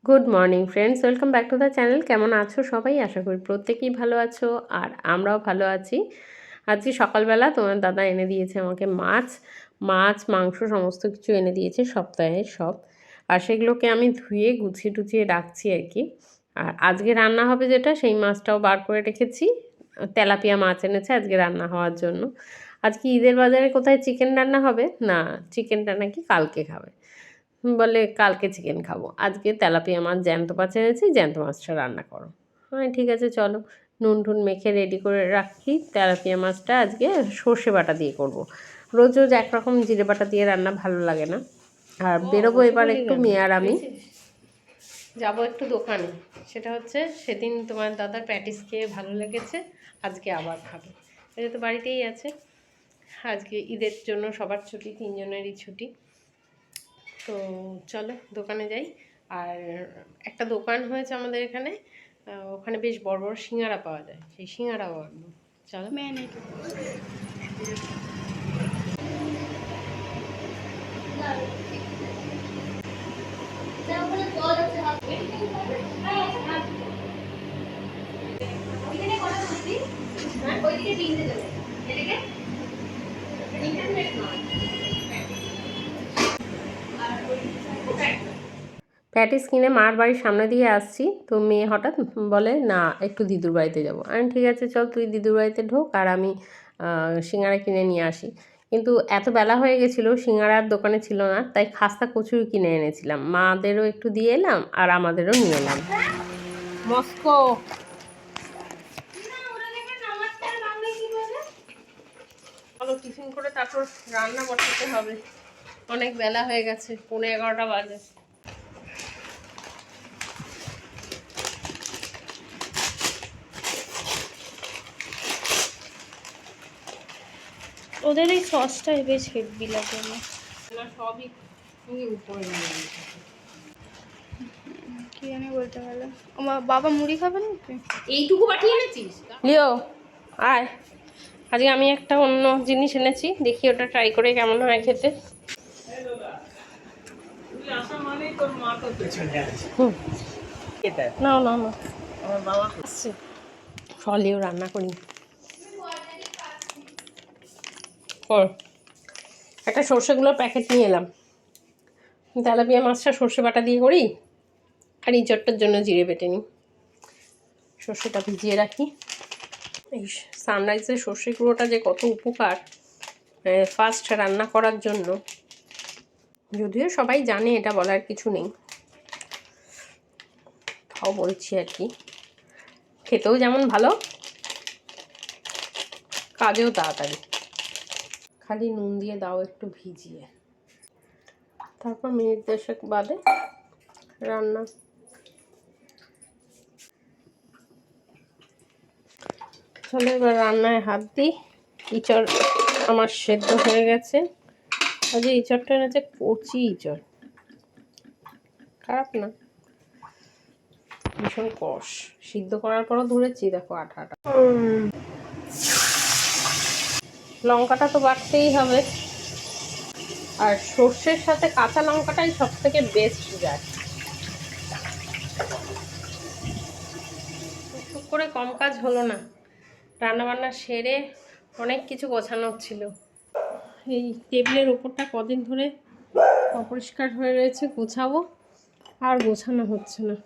Good morning friends, welcome back to the channel. কেমন আছো সবাই? আশা করি প্রত্যেকেই ভালো আছো, আর আমরাও ভালো আছি। আজকে সকালবেলা তোমার দাদা এনে দিয়েছে আমাকে মাছ মাংস সমস্ত কিছু এনে দিয়েছে, সপ্তাহের সব। আর সেগুলোকে আমি ধুয়ে গুছিয়ে টুছিয়ে রাখছি আর কি। আর আজকে রান্না হবে যেটা, সেই মাছটাও বার করে রেখেছি। তেলাপিয়া মাছ এনেছে আজকে রান্না হওয়ার জন্য। আজকে ঈদের বাজারে কোথায় চিকেন রান্না হবে না, চিকেনটা নাকি কালকে খাবে। বলে কালকে চিকেন খাবো, আজকে তেলাপিয়া মাছ জ্যান্ত মাছ এনেছি, জ্যান্ত মাছটা রান্না করো। হ্যাঁ ঠিক আছে, চলো নুন টুন মেখে রেডি করে রাখি। তেলাপিয়া মাছটা আজকে সর্ষে বাটা দিয়ে করব। রোজ রোজ একরকম জিরে বাটা দিয়ে রান্না ভালো লাগে না। আর বেরোবো এবার একটু, মেয়ে আর আমি যাবো একটু দোকানে। সেটা হচ্ছে সেদিন তোমার দাদার প্যাটিস খেয়ে ভালো লেগেছে, আজকে আবার খাবে। এটা তো বাড়িতেই আছে। আজকে ঈদের জন্য সবার ছুটি, তিনজনেরই ছুটি। তো চলো দোকানে যাই। আর একটা দোকান হয়েছে আমাদের এখানে, ওখানে বেশ বড় বড় সিঙ্গারা পাওয়া যায়, সেই সিঙ্গারাও আনবো। চলো প্যাটিস কিনে মার বাড়ির সামনে দিয়ে আসছি, তো মেয়ে হঠাৎ বলে না একটু দিদুর বাড়িতে যাবো। আমি ঠিক আছে চল, তুই দিদুর বাড়িতে ঢোক আর আমি সিঙ্গারা কিনে নিয়ে আসি। কিন্তু এত বেলা হয়ে গেছিলো, সিঙ্গারার দোকানে ছিল না, তাই খাস্তা কচুরি কিনে এনেছিলাম। মাদেরও একটু দিয়ে এলাম আর আমাদেরও নিয়ে এলাম। মস্কো চলো টিফিন করে তারপর রান্না বসাতে হবে। অনেক বেলা হয়ে গেছে, 11:30 বাজে। ওদের এই সসটাই বেশ হেভি লাগে আমার। সবই উপরে কি জানি বলতে পারলো। আমার বাবা মুড়ি খাবে না, এইটুকু পাঠিয়ে এনেছিস লিও। আয়, আজকে আমি একটা অন্য জিনিস এনেছি, দেখি ওটা ট্রাই করে কেমন হয় খেতে। না না না, আমার বাবা আসছে, ফলেও রান্না করি। একটা সর্ষেগুলোর প্যাকেট নিয়ে এলাম। তেলাপিয়া মাছটা সর্ষে বাটা দিয়ে করি, আর ইঁচড়টার জন্য জিরে বেটে নিই। সর্ষেটা ভিজিয়ে রাখি। এই সানরাইজের সর্ষে গুঁড়োটা যে কত উপকার ফার্স্ট রান্না করার জন্য, যদিও সবাই জানে, এটা বলার কিছু নেই, তাও বলছি আর কি। খেতেও যেমন ভালো, কাজেও তাড়াতাড়ি। খালি নুন দিয়ে দাও একটু ভিজিয়ে, তারপর মিনিট 10 বাদে রান্না। চলো এবার রান্নায় হাত দিই। ইঁচড় আমার সেদ্ধ হয়ে গেছে। আজকে ইঁচড়টা এনেছে কচি ইঁচড়, খারাপ না, ভীষণ কষ। সিদ্ধ করার পরও ধরেছি, দেখো আঠা আঠা। লঙ্কাটা তো বাটতেই হবে, আর সর্ষের সাথে কাঁচা লঙ্কাটাই সব থেকে বেস্ট যায়। টুক করে কম কাজ হলো না, রান্নাবান্না সেরে অনেক কিছু গোছানোর ছিল। এই টেবিলের ওপরটা কদিন ধরে অপরিষ্কার হয়ে রয়েছে, গোছাবো, আর গোছানো হচ্ছে না।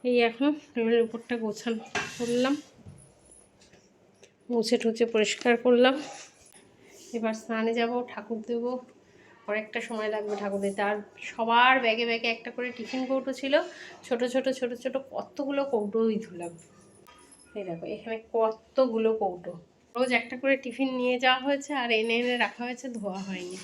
এই এখন টেবিলের উপরটা গোছানো করলাম, মুছে টুছে পরিষ্কার করলাম। এবার স্নানে যাব, ঠাকুর দেবো, অনেকটা সময় লাগবে ঠাকুর দিতে। আর সবার ব্যাগে ব্যাগে একটা করে টিফিন কৌটো ছিল, ছোট ছোট ছোট ছোট কতগুলো কৌটোই ধুলাম। এই দেখো এখানে কতগুলো কৌটো, রোজ একটা করে টিফিন নিয়ে যাওয়া হয়েছে আর এনে এনে রাখা হয়েছে, ধোয়া হয়নি।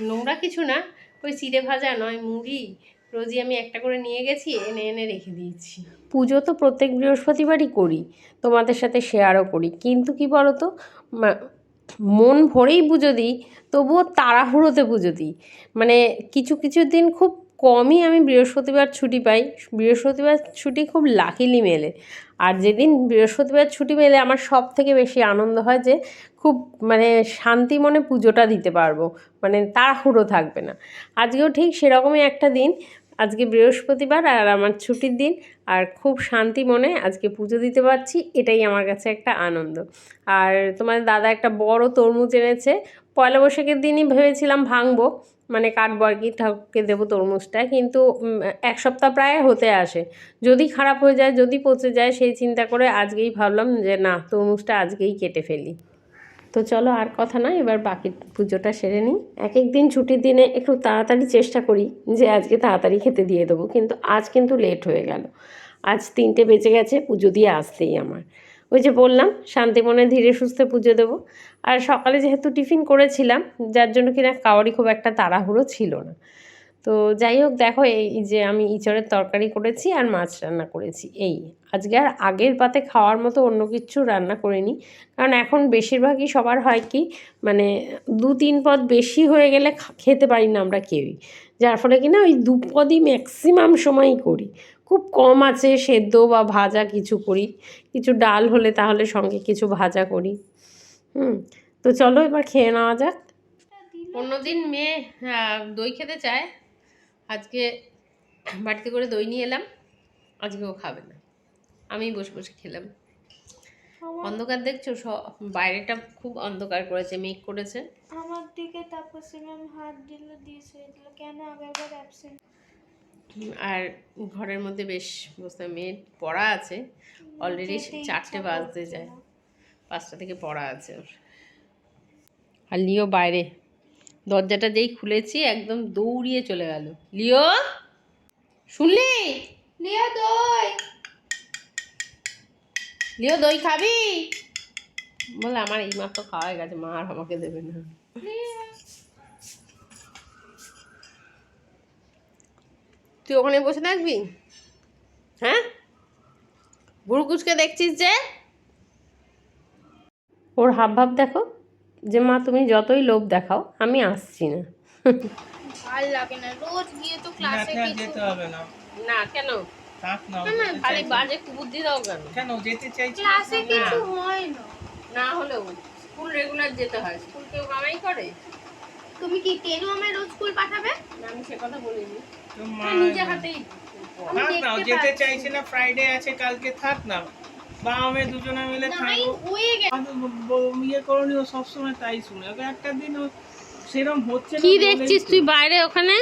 নোংরা কিছু না, ওই চিড়ে ভাজা নয় মুড়ি রোজই আমি একটা করে নিয়ে গেছি, এনে এনে রেখে দিয়েছি। পুজো তো প্রত্যেক বৃহস্পতিবারই করি, তোমাদের সাথে শেয়ারও করি, কিন্তু কি বলো তো, মন ভরেই পুজো দিই, তবুও তাড়াহুড়োতে পুজো দিই। মানে কিছু কিছু দিন খুব কমই আমি বৃহস্পতিবার ছুটি পাই, বৃহস্পতিবার ছুটি খুব লাকিলি মেলে। আর যেদিন বৃহস্পতিবার ছুটি মেলে আমার সব থেকে বেশি আনন্দ হয় যে খুব মানে শান্তি মনে পুজোটা দিতে পারবো, মানে তাড়াহুড়ো থাকবে না। আজকেও ঠিক সেরকমই একটা দিন, আজকে বৃহস্পতিবার আর আমার ছুটির দিন, আর খুব শান্তি মনে আজকে পুজো দিতে পারছি, এটাই আমার কাছে একটা আনন্দ। আর তোমার দাদা একটা বড় তরমুজ এনেছে, পয়লা বৈশাখের দিনই ভেবেছিলাম ভাঙবো, মানে কাটবো আর কি, ঠাকুরকে দেবো তরমুজটা, কিন্তু এক সপ্তাহ প্রায় হতে আসে, যদি খারাপ হয়ে যায়, যদি পচে যায়, সেই চিন্তা করে আজকেই ভাবলাম যে না, তরমুজটা আজকেই কেটে ফেলি। তো চলো আর কথা নয়, এবার বাকি পুজোটা সেরে নিই। এক এক দিন ছুটির দিনে একটু তাড়াতাড়ি চেষ্টা করি যে আজকে তাড়াতাড়ি খেতে দিয়ে দেবো, কিন্তু আজ কিন্তু লেট হয়ে গেল। আজ 3টে বেজে গেছে পুজো দিয়ে আসতেই আমার। ওই যে বললাম শান্তি মনে ধীরে সুস্থে পুজো দেবো। আর সকালে যেহেতু টিফিন করেছিলাম, যার জন্য কিনা কারোরই খুব একটা তাড়াহুড়ো ছিল না। তো যাই হোক, দেখো এই যে আমি ইঁচড়ের তরকারি করেছি আর মাছ রান্না করেছি, এই আজকে আর আগের পাতে খাওয়ার মতো অন্য কিছু রান্না করিনি, কারণ এখন বেশিরভাগই সবার হয় কি, মানে 2-3 পদ বেশি হয়ে গেলে খেতে পারি না আমরা কেউই, যার ফলে কিনা ওই 2 পদই ম্যাক্সিমাম সময়ই করি। খুব কম আছে সেদ্ধ বা ভাজা কিছু করি, কিছু ডাল হলে তাহলে সঙ্গে কিছু ভাজা করি। তো চলো এবার খেয়ে নেওয়া যাক। অন্যদিন মেয়ে দই খেতে চায়, আজকে বাড়িতে করে দই নিয়ে এলাম, আজকেও খাবে না, আমি বসে বসে খেলাম। অন্ধকার দেখছো, বাইরেটা খুব অন্ধকার করেছে, মেঘ করেছে। আমার দিকে তাপসী ম্যাম হাত দিয়েছে কেন আগেরবার অ্যাবসেন্ট। আর ঘরের মধ্যে বেশ বসে, মেয়ের পড়া আছে অলরেডি, 4টে বাজতে যায়, 5টা থেকে পড়া আছে ওর। আর লিও বাইরে, দরজাটা যেই খুলেছি একদম দৌড়িয়ে চলে গেল। লিও, শুনলি? লিয়া দই, লিও দই খাবি? বলে আমার এই মাত্র খাওয়া হয়ে গেছে, মা আর আমাকে দেবে না। তুই ওখানে বসে থাকবি? হ্যাঁ, বুড়ুকুচকে দেখছিস যে? ওর হাব ভাব দেখো, যে মা তুমি যতই লোভ দেখাও আমি আসছি না। ভাল লাগে না, রোজ গিয়ে তো ক্লাসে কিছু যেতে হবে না। না কেন? থাক না, না খালি বাজে বুদ্ধি দাও কেন? কেন যেতে চাইছি? ক্লাসে কিছু হয় না। না হলেও স্কুল রেগুলার যেতে হয়, স্কুল কেউ কামাই করে? তুমি কি টেরু আমার রোজ স্কুল পাঠাবে? না, আমি সে কথা বলিনি, তো মা নিজে হাতেই থাক না, যেতে চাইছি না, ফ্রাইডে আছে কালকে, থাক না, বাবা মেয়ে দুজনে মিলে নাই থাকবো। হয়ে গেছে। ইয়ে করনি, ও সবসময় তাই শুনে, ওকে একটা দিন ও সেরকম হচ্ছে না। কি দেখছিস তুই বাইরে ওখানে?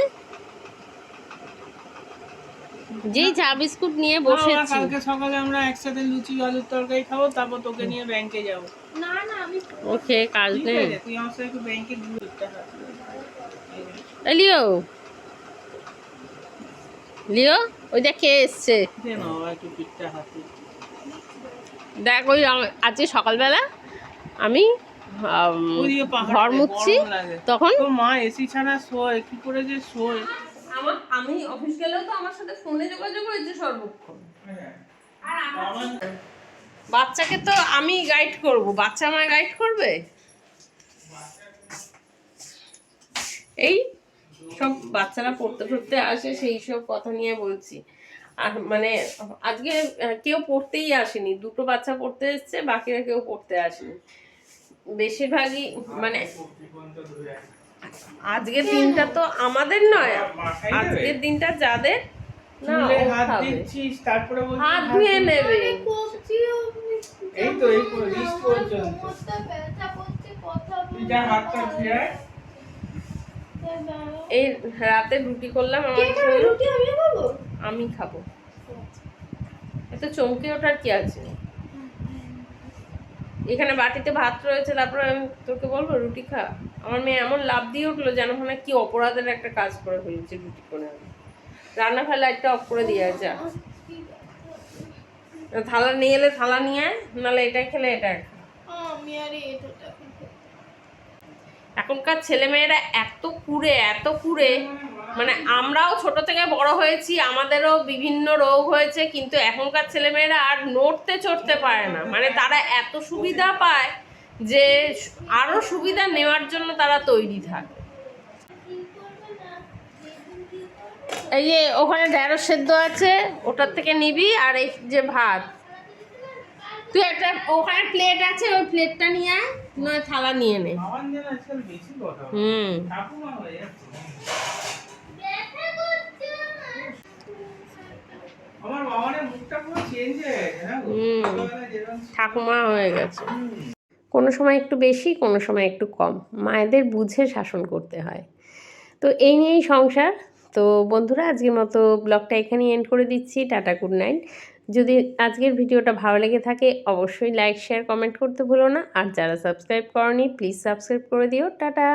যেই চা বিস্কুট নিয়ে বসেছি। কালকে সকালে আমরা একসাথে লুচি আলুর তরকারি খাবো, তারপর তোকে নিয়ে ব্যাংকে যাবো। না না আমি ওকে, কাজ ঠিক নেই। আছে, তুই আমার সাথে একটু ব্যাংকে ঘুরে লিও, লিও, ওই দেখ কে এসছে দেন একটু পিঠটা হাতে। দেখ, ওই আজকে সকালবেলা আমি ওদিকে পাহাড়ে ঘর মুছছি, গরম লাগে। তখন তোর মা এসি ছাড়া শোয় কি করে যে শোয়? আমি অফিস গেলেও তো আমার সাথে ফোনে যোগাযোগ হয়েছে সর্বক্ষণ। বাচ্চাকে তো আমি গাইড করব, বাচ্চা আমায় গাইড করবে? এই সব বাচ্চারা পড়তে পড়তে আসে, সেই সব কথা নিয়ে বলছি। আর মানে আজকে কেউ পড়তেই আসেনি, 2টো বাচ্চা পড়তে এসছে, বাকিরা কেউ পড়তে আসেনি, বেশিরভাগই মানে আজকের দিনটা তো আমাদের নয়, আজকের দিনটা যাদের না চুলে ও হাত খাবে। দিচ্ছিস, তারপরে বলছিস হাত ধুয়ে নেবে। এই তো এই রিস্ট পর্যন্ত। ব্যথা করছে কথা তুই যা হাতটা ধুয়ে আয়। এই রাতে রুটি করলাম আমার জন্য, রুটি আমি খাবো। আমি খাবো, এত চমকে ওঠার কি আছে? এখানে বাটিতে ভাত রয়েছে, তারপরে আমি তোকে বলবো রুটি খা? আমার মেয়ে এমন লাভ দিয়ে উঠলো যেন মনে কি অপরাধের একটা কাজ করে ফেলেছে রুটি করে। আমি রান্না ফেলা একটা অফ করে দিয়ে যা, থালা নিয়ে এলে থালা নিয়ে আয়, নাহলে এটা খেলে এটা খা। আমি আর এটা এখনকার ছেলেমেয়েরা এত কুড়ে, মানে আমরাও ছোট থেকে বড় হয়েছি, আমাদেরও বিভিন্ন রোগ হয়েছে, কিন্তু এখনকার ছেলেমেয়েরা আর নড়তে চড়তে পারে না, মানে তারা এত সুবিধা পায় যে আরো সুবিধা নেওয়ার জন্য তারা তৈরি থাকে। এই যে ওখানে ঢেঁড়স সেদ্ধ আছে, ওটার থেকে নিবি, আর এই যে ভাত, তুই একটা ওখানে প্লেট আছে, ওই প্লেটটা নিয়ে আয়, নয় থালা নিয়ে নে। মুখটা পুরো চেঞ্জ হয়ে গেছে না গো? হুম। ছোটবেলায় যেরকম ছিল। ঠাকুমা হয়ে গেছে। হুম। কোনো সময় একটু বেশি, কোনো সময় একটু কম। মায়েদের বুঝে শাসন করতে হয়। তো এই নিয়েই সংসার। তো বন্ধুরা, আজকের মতো ব্লগটা এখানেই এন্ড করে দিচ্ছি। Tata, good night. যদি আজকের ভিডিওটা ভালো লেগে থাকে অবশ্যই লাইক, শেয়ার, কমেন্ট করতে ভুলো না। আর যারা সাবস্ক্রাইব করোনি প্লিজ সাবস্ক্রাইব করে দিও। টাটা।